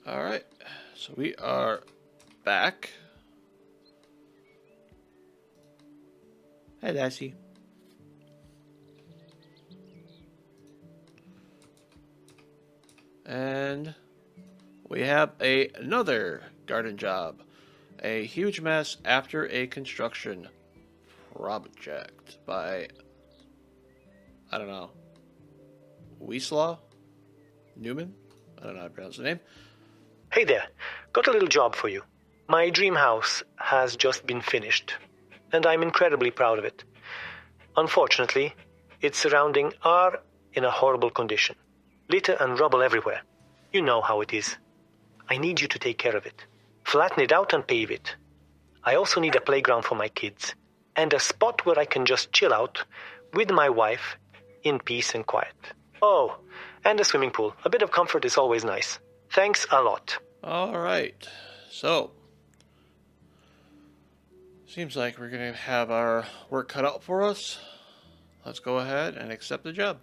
Alright, so we are back. Hey, Lassie. And we have another garden job. A huge mess after a construction project by, I don't know, Wieslaw? Newman? I don't know how to pronounce the name. Hey there, got a little job for you. My dream house has just been finished, and I'm incredibly proud of it. Unfortunately, its surroundings are in a horrible condition. Litter and rubble everywhere. You know how it is. I need you to take care of it. Flatten it out and pave it. I also need a playground for my kids, and a spot where I can just chill out with my wife in peace and quiet. Oh, and a swimming pool. A bit of comfort is always nice. Thanks a lot. Alright, so seems like we're going to have our work cut out for us. Let's go ahead and accept the job.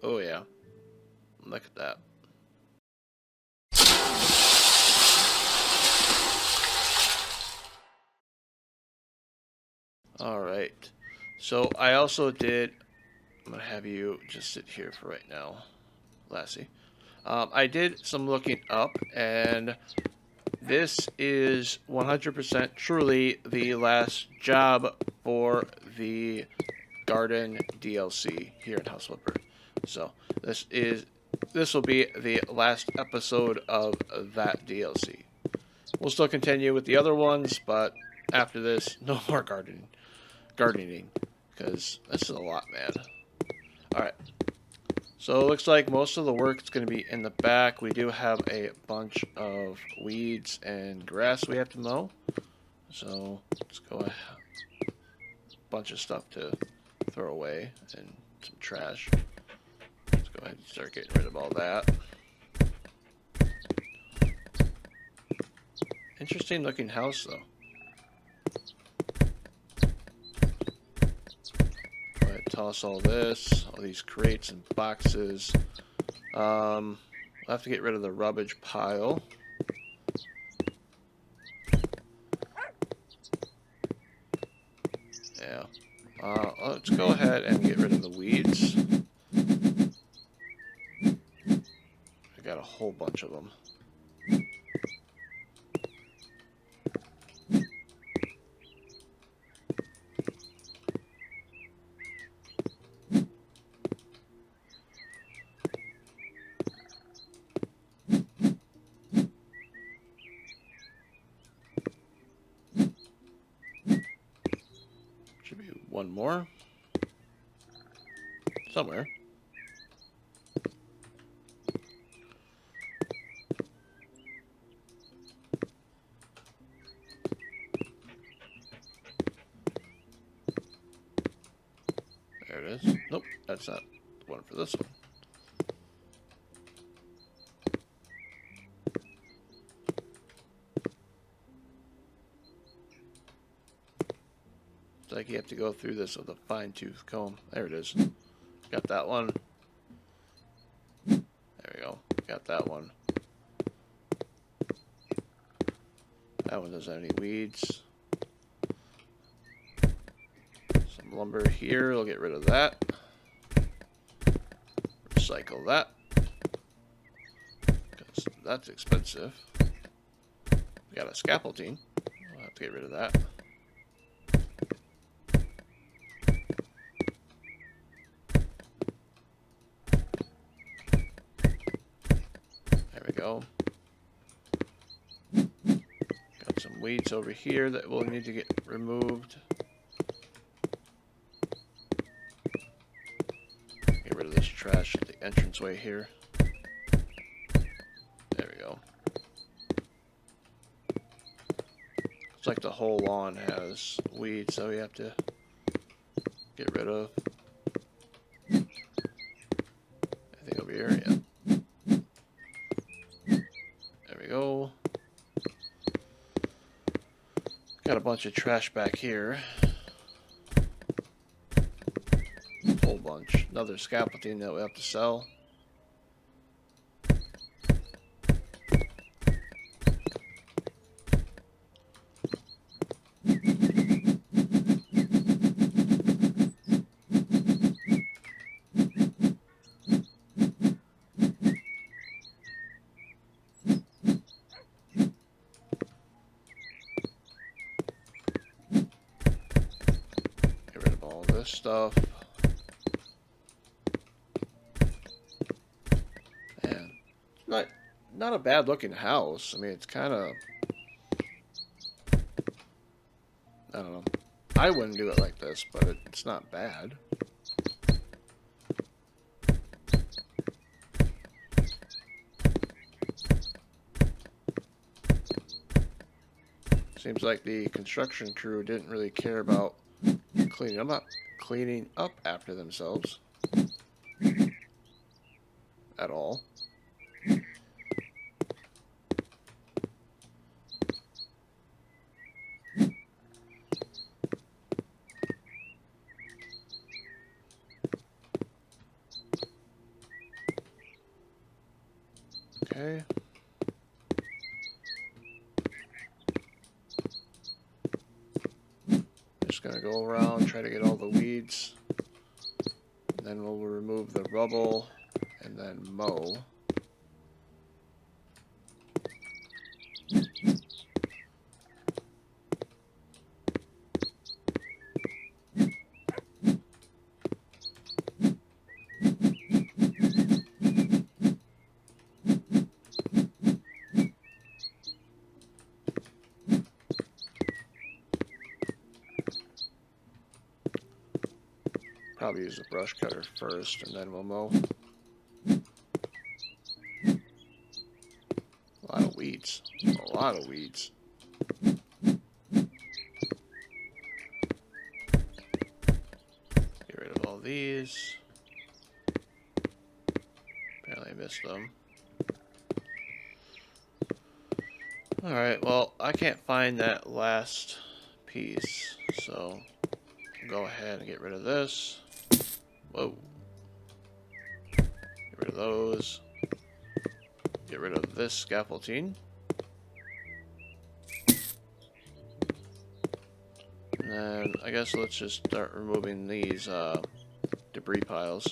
Oh yeah, look at that. Alright, so I also did, I'm going to have you just sit here for right now, Lassie. I did some looking up, and this is 100% truly the last job for the garden DLC here in House Flipper. So this will be the last episode of that DLC. We'll still continue with the other ones, but after this, no more gardening, because this is a lot, man. All right. So it looks like most of the work is going to be in the back. We do have a bunch of weeds and grass we have to mow. So let's go ahead. Bunch of stuff to throw away and some trash. Let's go ahead and start getting rid of all that. Interesting looking house though. Toss all this, all these crates and boxes. I'll have to get rid of the rubbish pile. Yeah. Let's go ahead and get rid of the weeds. I got a whole bunch of them. One more. Somewhere. There it is. Nope, that's not the one for this one. Like you have to go through this with a fine-tooth comb. There it is. Got that one. There we go. Got that one. That one doesn't have any weeds. Some lumber here. We'll get rid of that. Recycle that. Because that's expensive. We got a scaffolding. We'll have to get rid of that. Go. Got some weeds over here that will need to get removed. Get rid of this trash at the entranceway here. There we go. Looks like the whole lawn has weeds, so we have to get rid of. I think over here, yeah. Go. Got a bunch of trash back here. Whole bunch. Another scaffolding that we have to sell. this stuff. And not a bad looking house. I mean, it's kind of, I don't know. I wouldn't do it like this, but it's not bad. Seems like the construction crew didn't really care about cleaning up after themselves at all. Okay. Just gonna go around, try to get all the weeds. And then we'll remove the rubble and then mow. Probably use the brush cutter first and then we'll mow. A lot of weeds. A lot of weeds. Get rid of all these. Apparently I missed them. Alright, well, I can't find that last piece, so I'll go ahead and get rid of this. Whoa. Get rid of those. Get rid of this scaffolding. And then I guess let's just start removing these debris piles.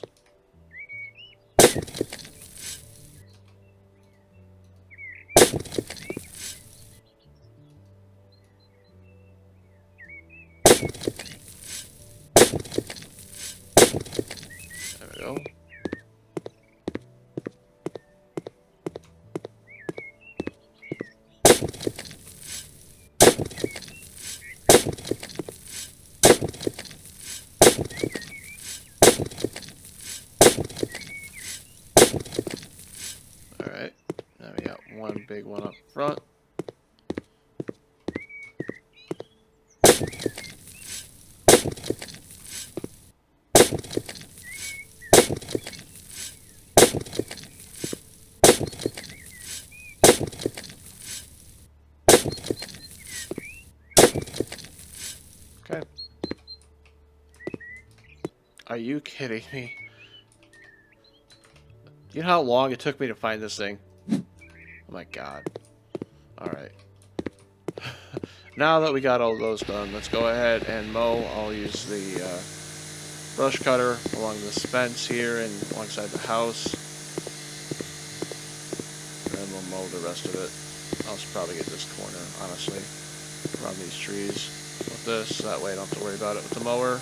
There we go. Alright, now we got one big one up front. Okay. Are you kidding me? You know how long it took me to find this thing? Oh my god. Alright. Now that we got all those done, let's go ahead and mow. I'll use the brush cutter along this fence here and alongside the house. And then we'll mow the rest of it. I'll probably get this corner, honestly, around these trees with this. That way I don't have to worry about it with the mower.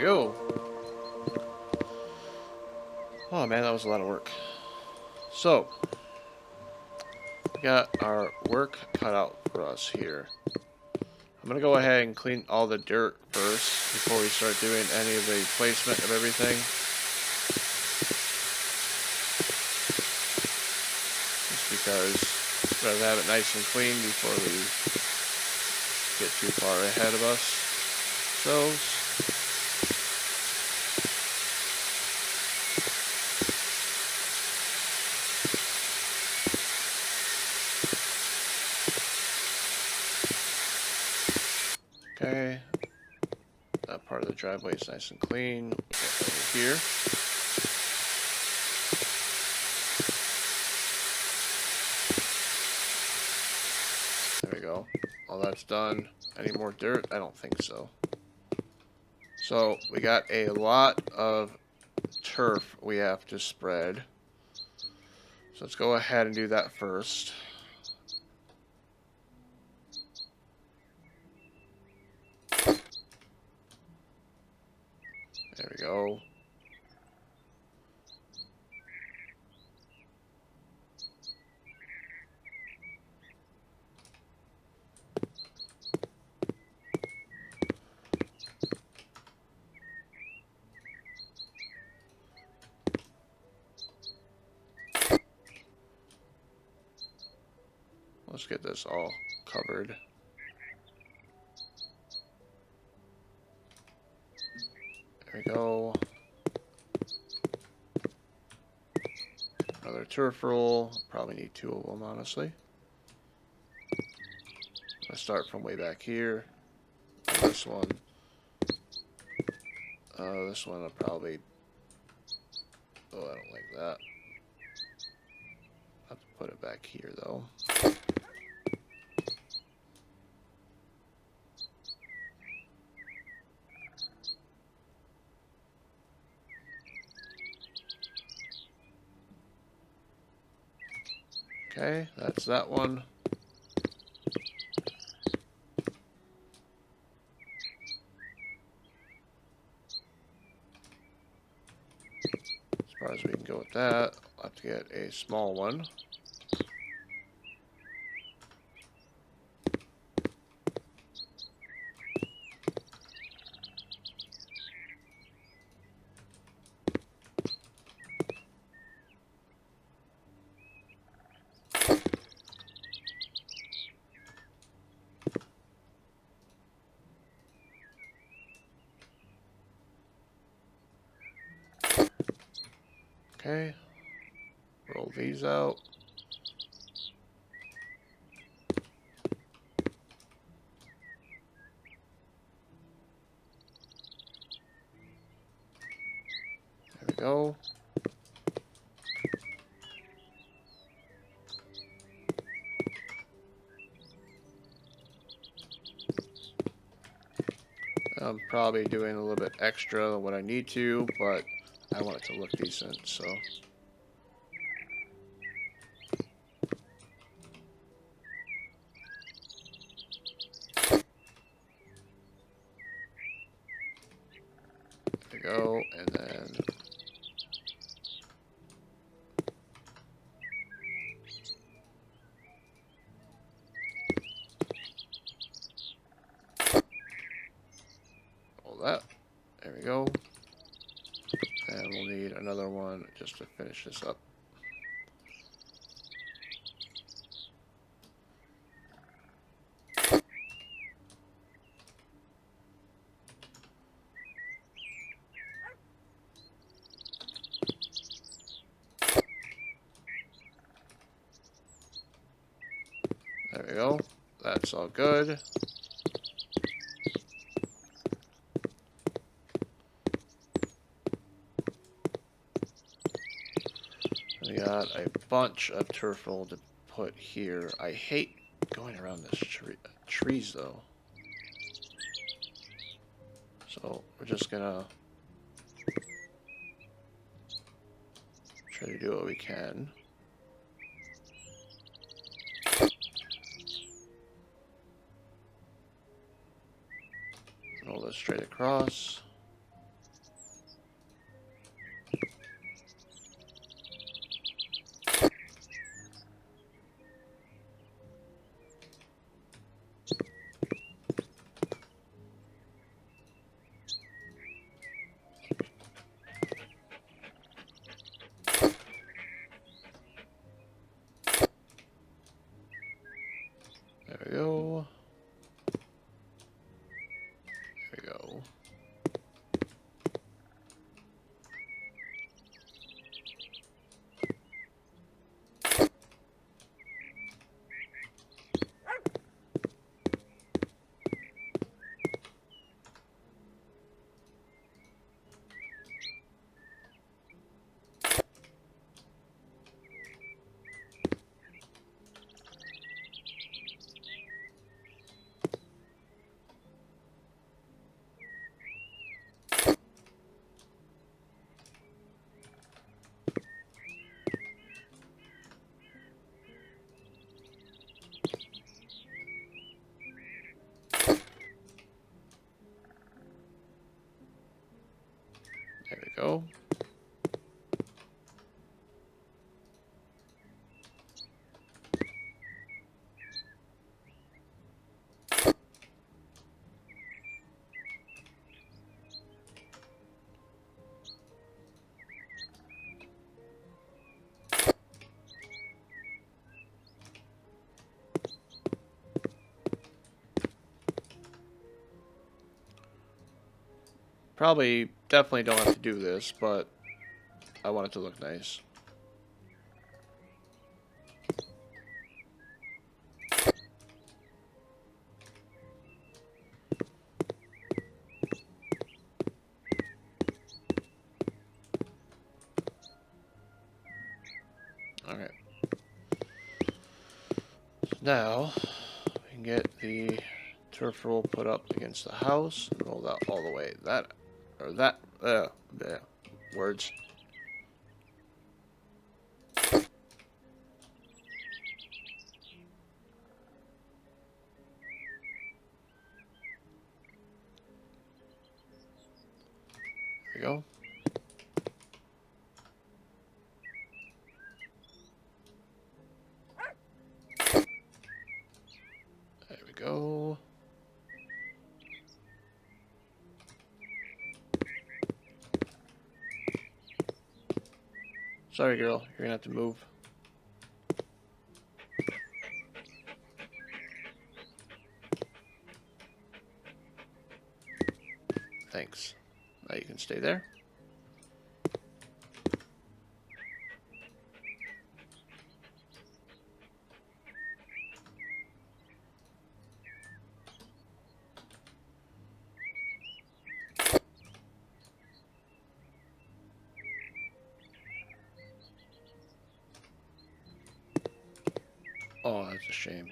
we go. Oh man, that was a lot of work. So, we got our work cut out for us here. I'm going to go ahead and clean all the dirt first before we start doing any of the placement of everything. Just because I'd rather have it nice and clean before we get too far ahead of us. So, okay, that part of the driveway is nice and clean. Get over here. There we go. All that's done. Any more dirt? I don't think so. So we got a lot of turf we have to spread. So let's go ahead and do that first. There we go. Let's get this all covered. There we go. Another turf roll. Probably need 2 of them, honestly. Let's start from way back here. This one. This one I'll probably... Oh, I don't like that. I'll have to put it back here, though. Okay, that's that one. As far as we can go with that, I'll have to get a small one. Okay, roll these out. There we go. I'm probably doing a little bit extra than what I need to, but I want it to look decent, so. There we go, and then all that. There we go. And we'll need another one just to finish this up. There we go. That's all good. We got a bunch of turf roll to put here. I hate going around this trees though. So we're just gonna try to do what we can. Roll this straight across. go. Probably, definitely don't have to do this, but I want it to look nice. Okay. So now, we can get the turf roll put up against the house and roll that all the way. Yeah, words. There we go. There we go. Sorry, girl. You're gonna have to move. Thanks. Now you can stay there. Oh, that's a shame.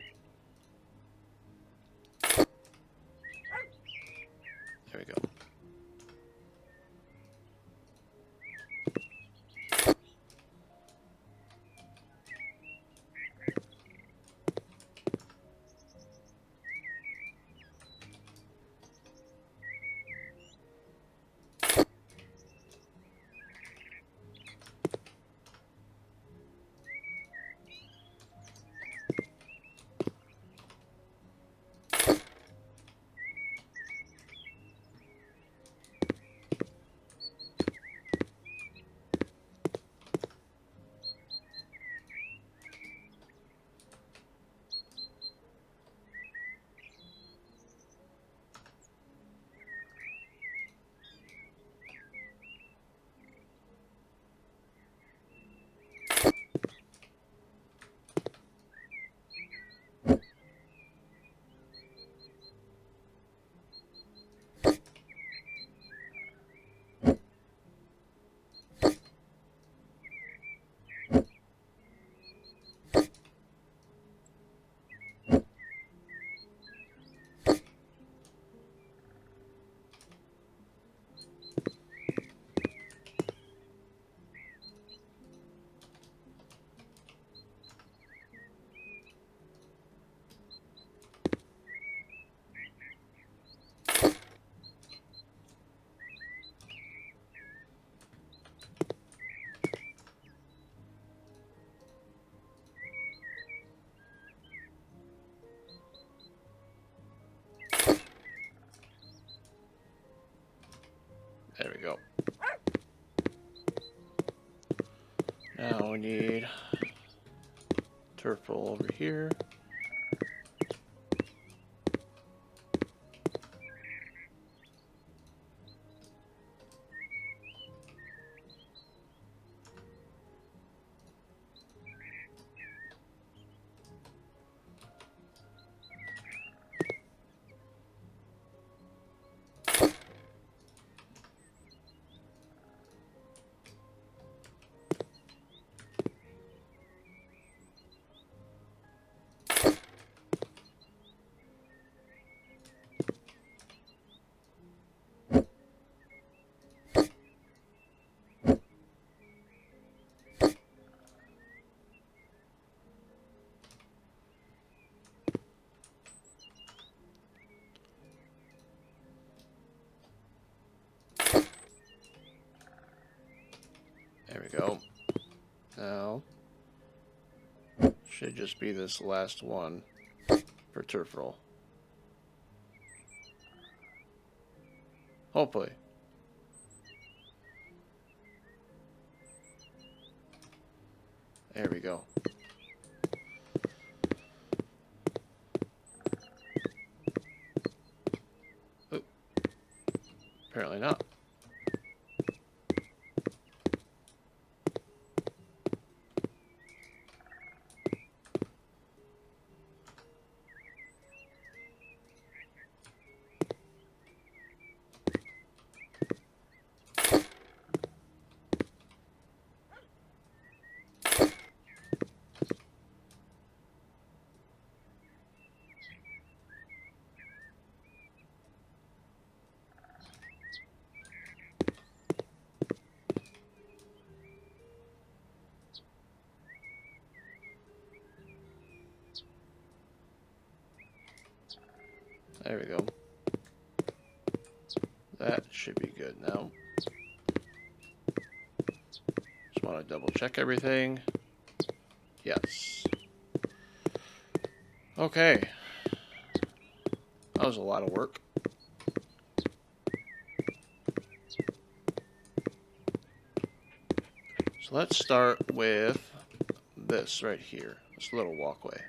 There we go. There we go. Now we need turf roll over here. There we go. Now, should just be this last one for turf roll. Hopefully. There we go. Oop. Apparently not. There we go. That should be good now. Just want to double check everything. Yes. Okay. That was a lot of work. So let's start with this right here. This little walkway.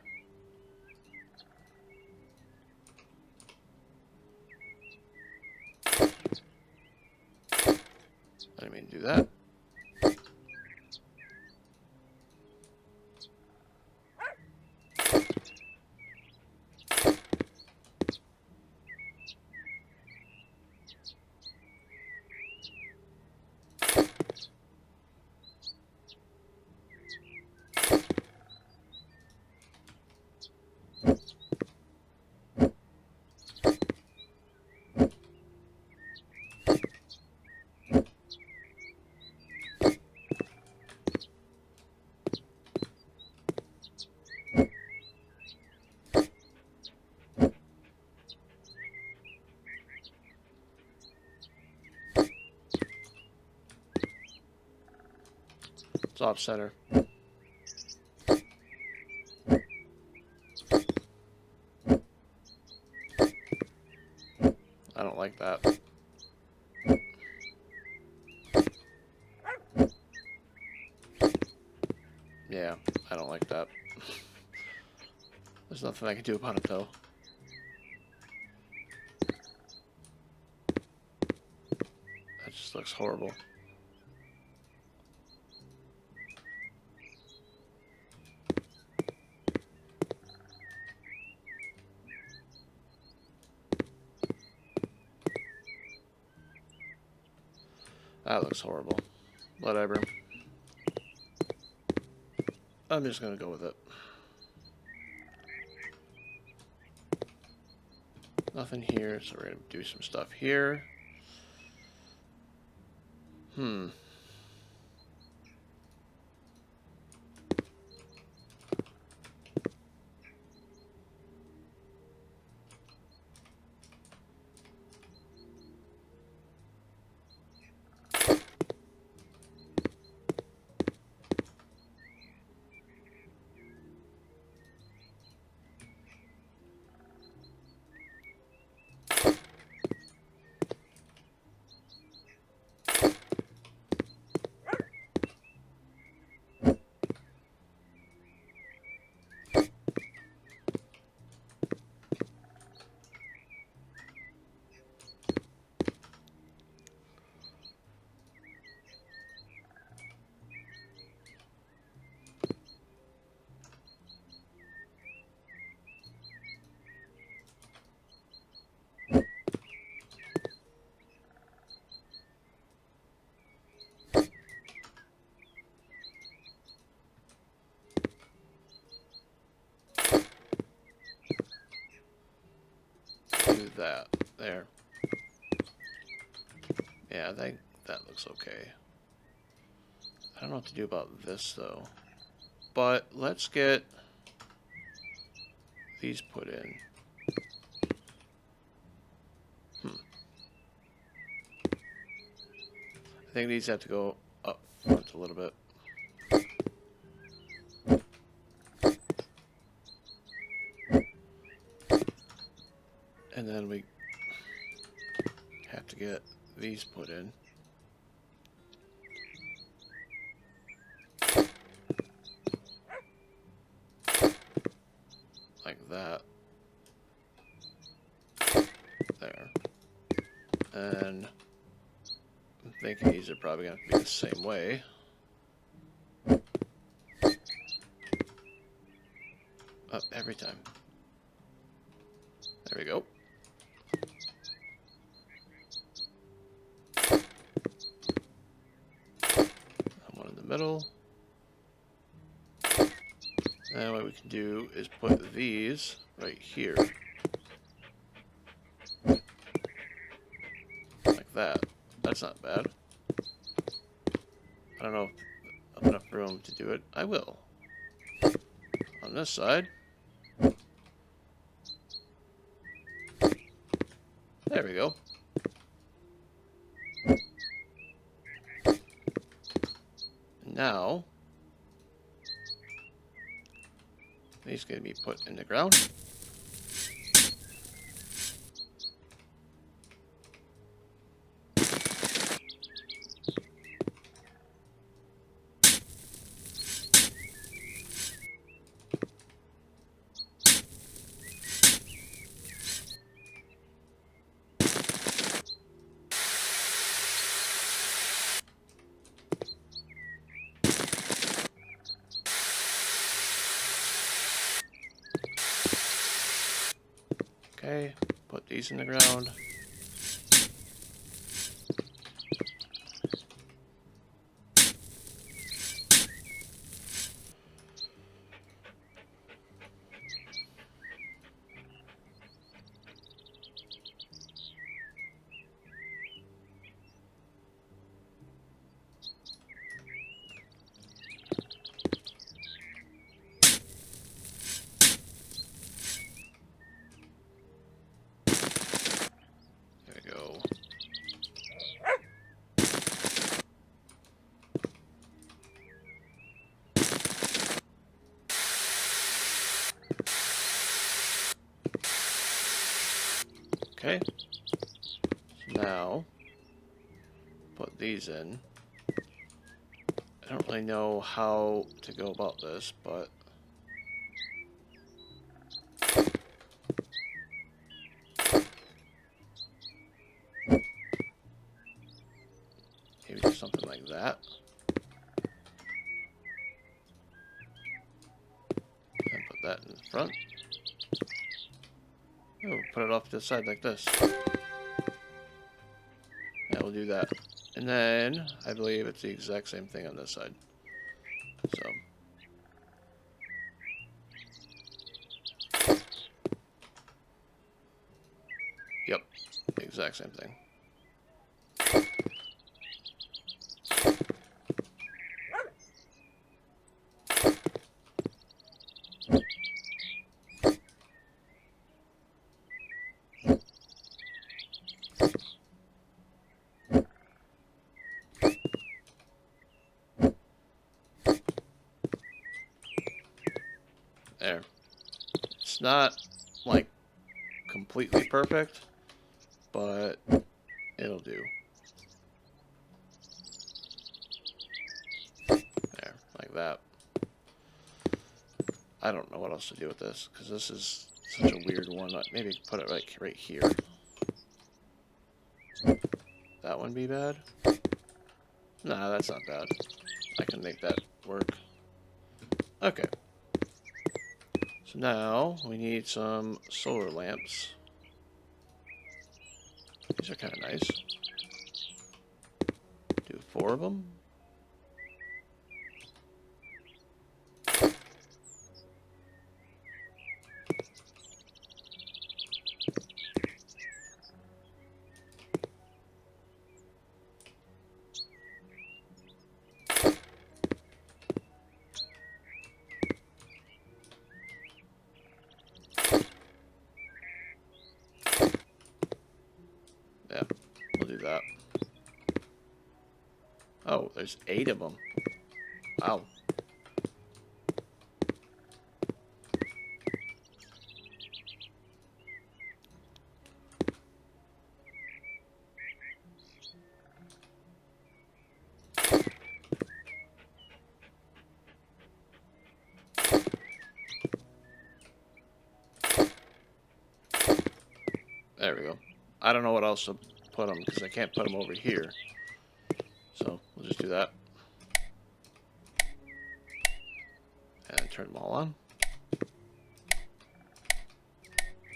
I didn't mean to do that. It's off center. I don't like that. Yeah, I don't like that. There's nothing I can do about it though. That just looks horrible. That looks horrible. Whatever. I'm just gonna go with it. Nothing here, so we're gonna do some stuff here. Do that. There. Yeah, I think that looks okay. I don't know what to do about this though. But let's get these put in. I think these have to go up front. a little bit. And then we have to get these put in. Like that. There. And I'm thinking these are probably going to be the same way. Up every time. There we go. One in the middle. And what we can do is put these right here. Like that. That's not bad. I don't know if I have enough room to do it. I will. On this side. There we go. Now, these are going to be put in the ground. Okay, put these in the ground. Okay, so now put these in. I don't really know how to go about this, but maybe do something like that. And put that in the front. Oh, put it off to the side like this. Yeah, we'll do that. And then, I believe it's the exact same thing on this side. So. Yep, the exact same thing. There. It's not, like, completely perfect, but it'll do. There, like that. I don't know what else to do with this, because this is such a weird one. Maybe put it right here. That one be bad? Nah, that's not bad. I can make that work. Okay. So now we need some solar lamps. These are kind of nice. Do 4 of them. Yeah, we'll do that. Oh, there's 8 of them. Wow. There we go. I don't know what else to put them because I can't put them over here. So we'll just do that. And turn them all on.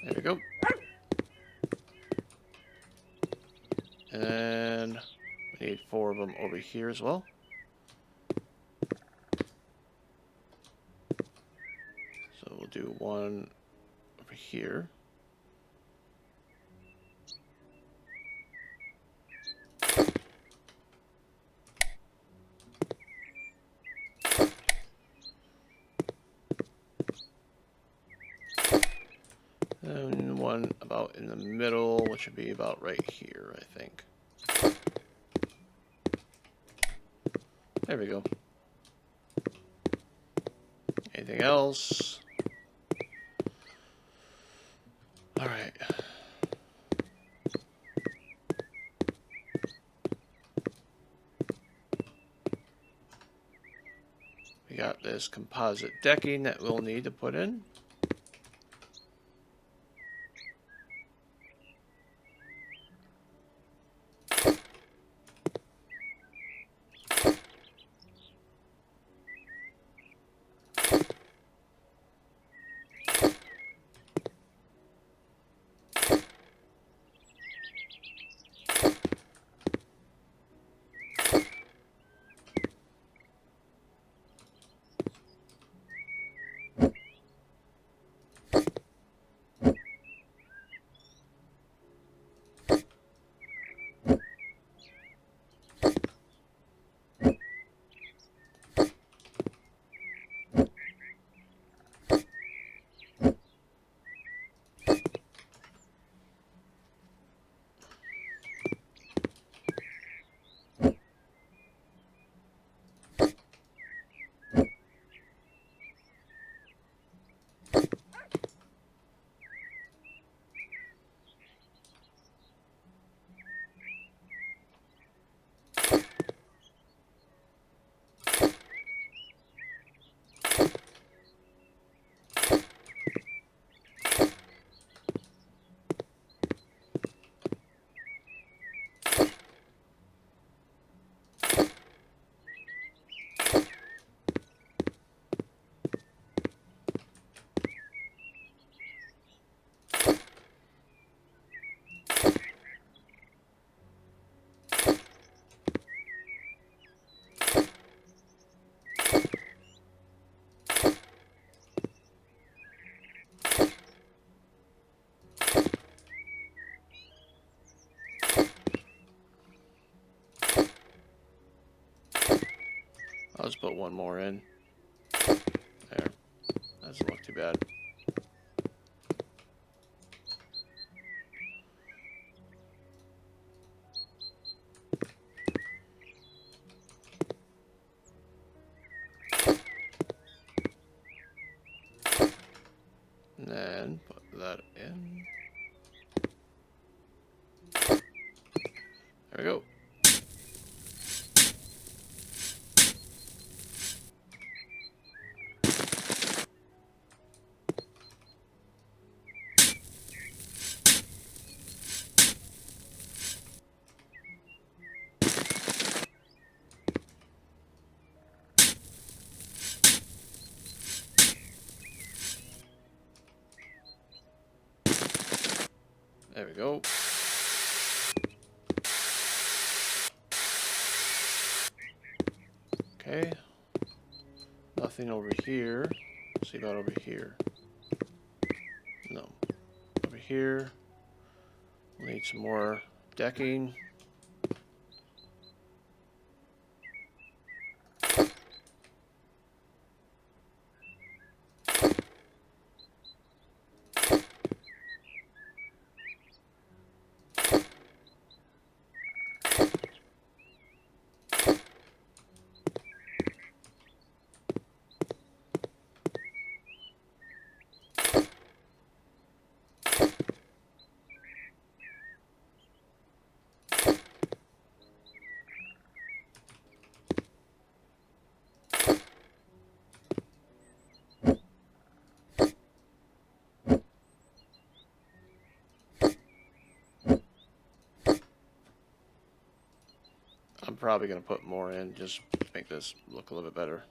There we go. And we need 4 of them over here as well. So we'll do 1 over here. And 1 about in the middle, which would be about right here, I think. There we go. Anything else? All right. We got this composite decking that we'll need to put in. I'll just put 1 more in. There. That doesn't look too bad. And then put that in. There we go. There we go. Okay. Nothing over here. Let's see about over here. No. Over here. We'll need some more decking. I'm probably going to put more in, just to make this look a little bit better.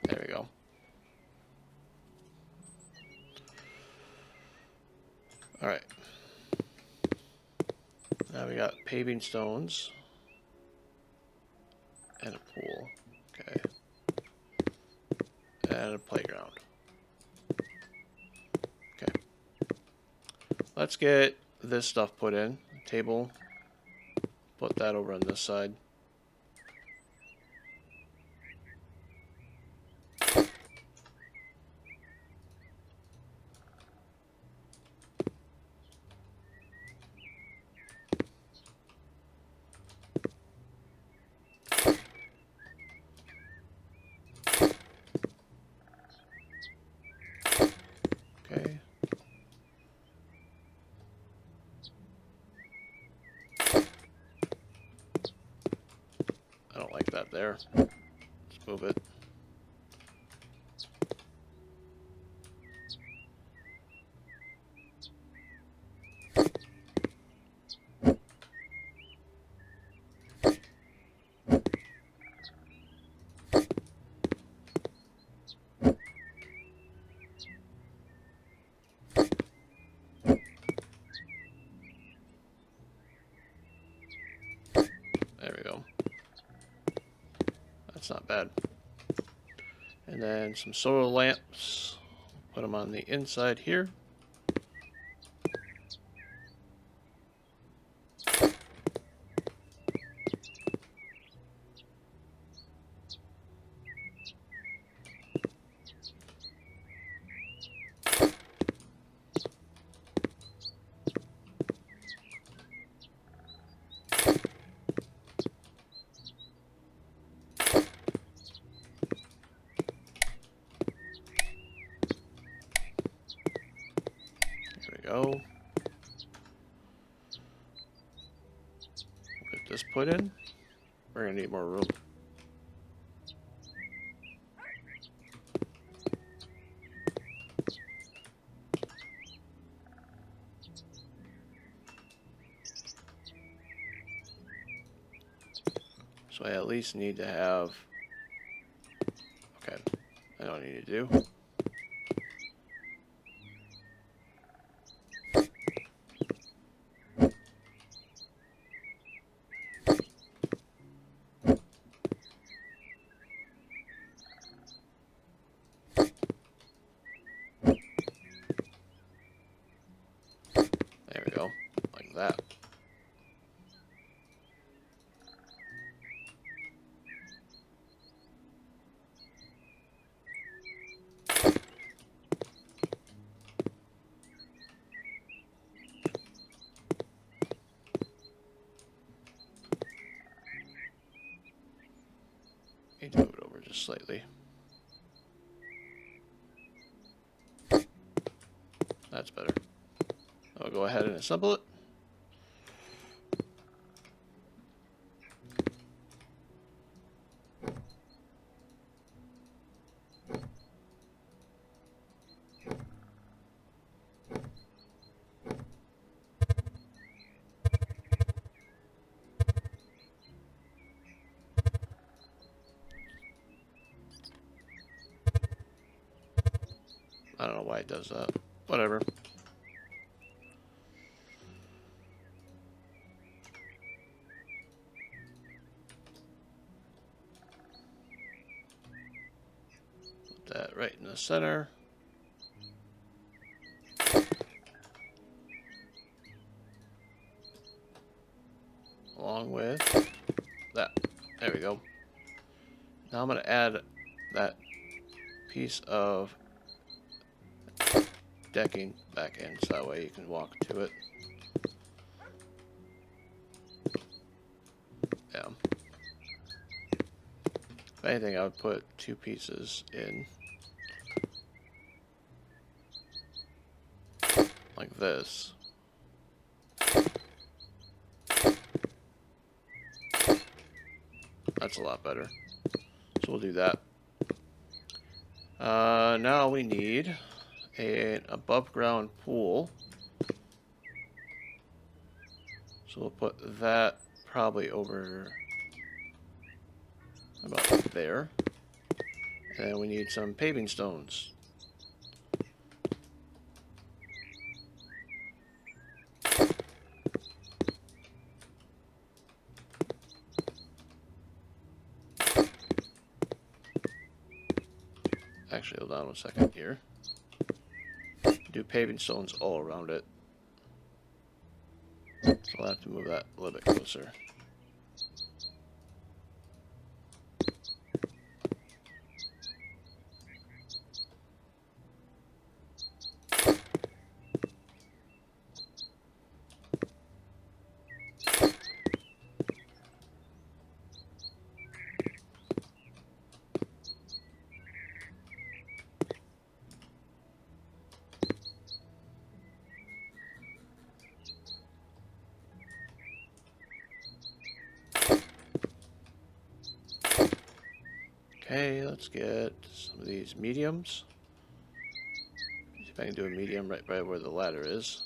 There we go. Alright. Now we got paving stones. And a pool. Okay. And a playground. Okay. Let's get this stuff put in. Table. Put that over on this side. Okay. I don't like that there. Let's move it. There we go. That's not bad. And then some solar lamps. Put them on the inside here. There we go. Get this put in. We're gonna need more room. So I at least need to have, okay, I don't need to do. There we go, like that. Need to move it over just slightly. That's better. I'll go ahead and assemble it. I don't know why it does that. Whatever. Put that right in the center. Along with that. There we go. Now I'm going to add that piece of decking back in so that way you can walk to it. Yeah. If anything, I would put 2 pieces in. Like this. That's a lot better. So we'll do that. Now we need an above ground pool. So we'll put that probably over about there. And then we need some paving stones. Actually, hold on 1 second here. Do paving stones all around it. So I'll have to move that a little bit closer. Okay, let's get some of these mediums. See if I can do a medium right where the ladder is.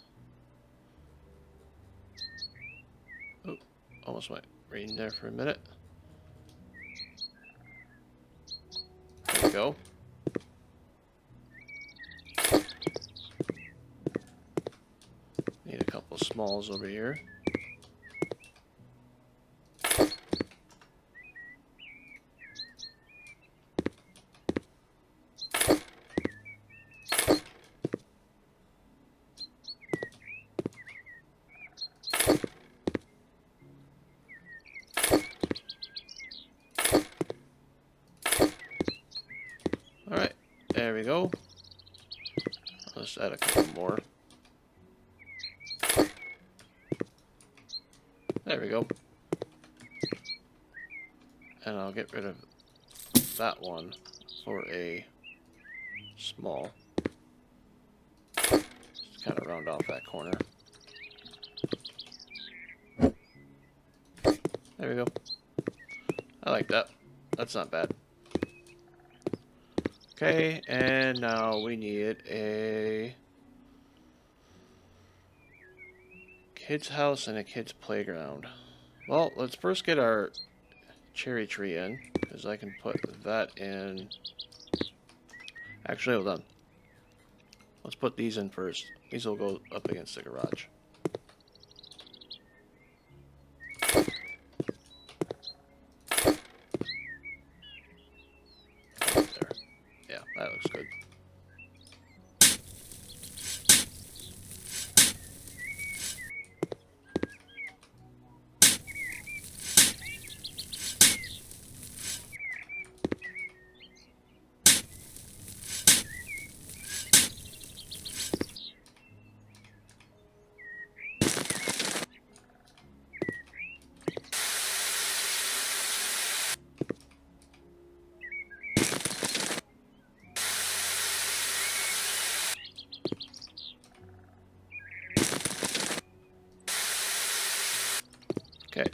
Oh, almost went right in there for a minute. There we go. Need a couple smalls over here. Alright, there we go. Let's add a couple more. There we go. And I'll get rid of that one for a small. Just kind of round off that corner. There we go. I like that. That's not bad. Okay, and now we need a kid's house and a kid's playground. Well, let's first get our cherry tree in, because I can put that in. Actually, hold on. Let's put these in first. These will go up against the garage. There. Yeah, that looks good. Okay,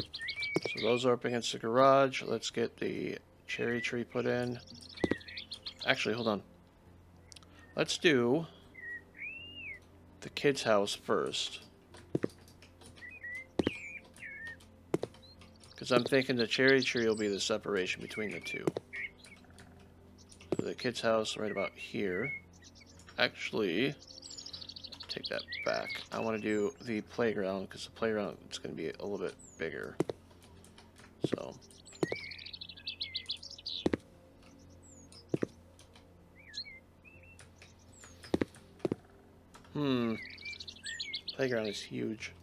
so those are up against the garage. Let's get the cherry tree put in. Actually, hold on. Let's do the kid's house first. Because I'm thinking the cherry tree will be the separation between the two. So the kid's house right about here. Actually, take that back. I want to do the playground because the playground is going to be a little bit bigger. So playground is huge.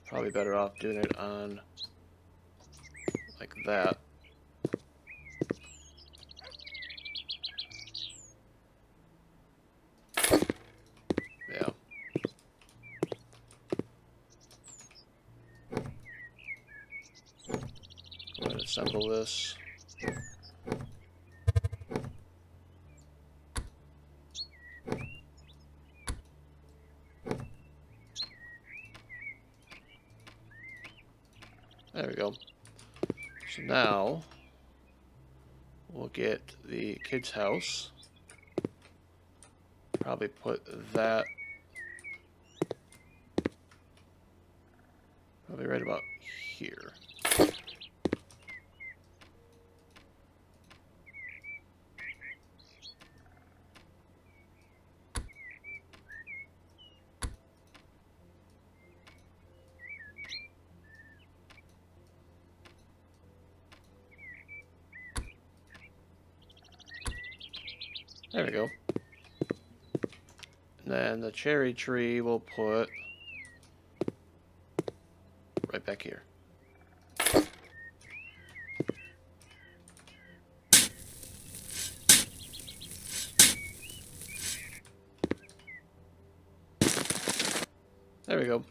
Probably better off doing it on like that. Yeah. Go ahead and assemble this. There we go. So now we'll get the kid's house. Probably put that probably right about here. There we go. And then the cherry tree we'll put right back here. There we go.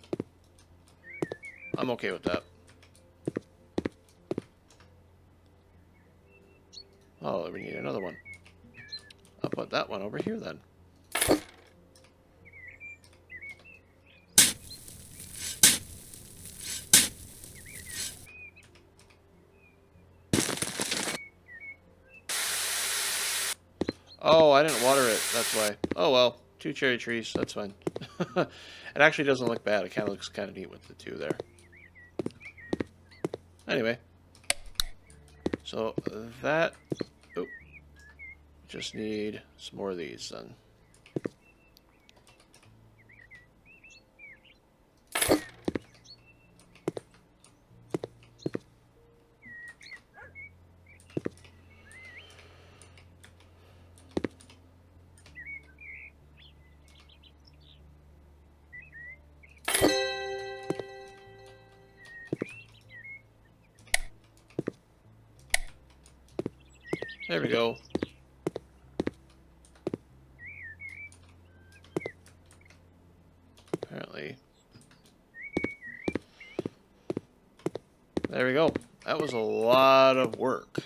I'm okay with that. Oh, we need another one. I'll put that one over here then. Oh, I didn't water it. That's why. Oh well, 2 cherry trees. That's fine. It actually doesn't look bad. It kind of looks kind of neat with the 2 there. Anyway. So that... Oh. Just need some more of these then. There we go. Apparently. There we go. That was a lot of work.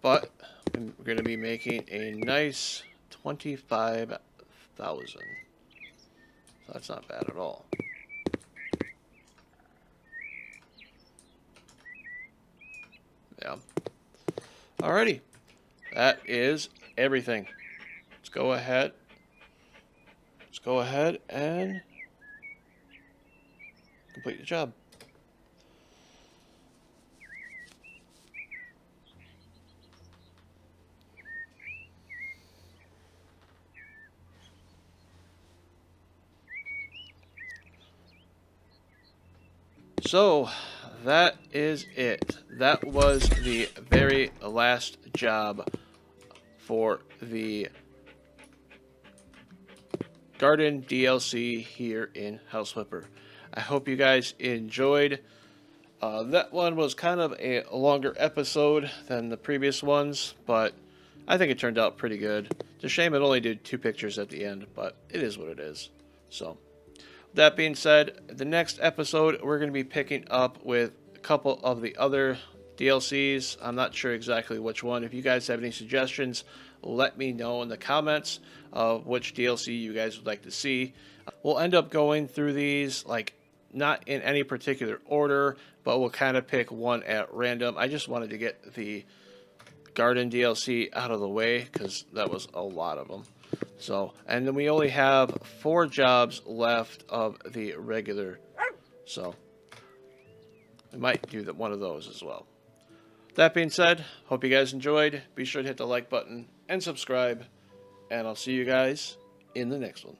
But we're going to be making a nice 25,000. So that's not bad at all. Yeah. Alrighty. That is everything. Let's go ahead. Let's go ahead and complete the job. So that is it. That was the very last job for the garden DLC here in House Flipper. I hope you guys enjoyed. That one was kind of a longer episode than the previous ones, but I think it turned out pretty good. It's a shame it only did 2 pictures at the end, but it is what it is. So, that being said, the next episode we're going to be picking up with a couple of the other DLCs. I'm not sure exactly which one. If you guys have any suggestions, let me know in the comments of which DLC you guys would like to see. We'll end up going through these, like, not in any particular order, but we'll kind of pick one at random. I just wanted to get the garden DLC out of the way because that was a lot of them. So, and then we only have 4 jobs left of the regular. So, we might do one of those as well. That being said, hope you guys enjoyed. Be sure to hit the like button and subscribe. And I'll see you guys in the next one.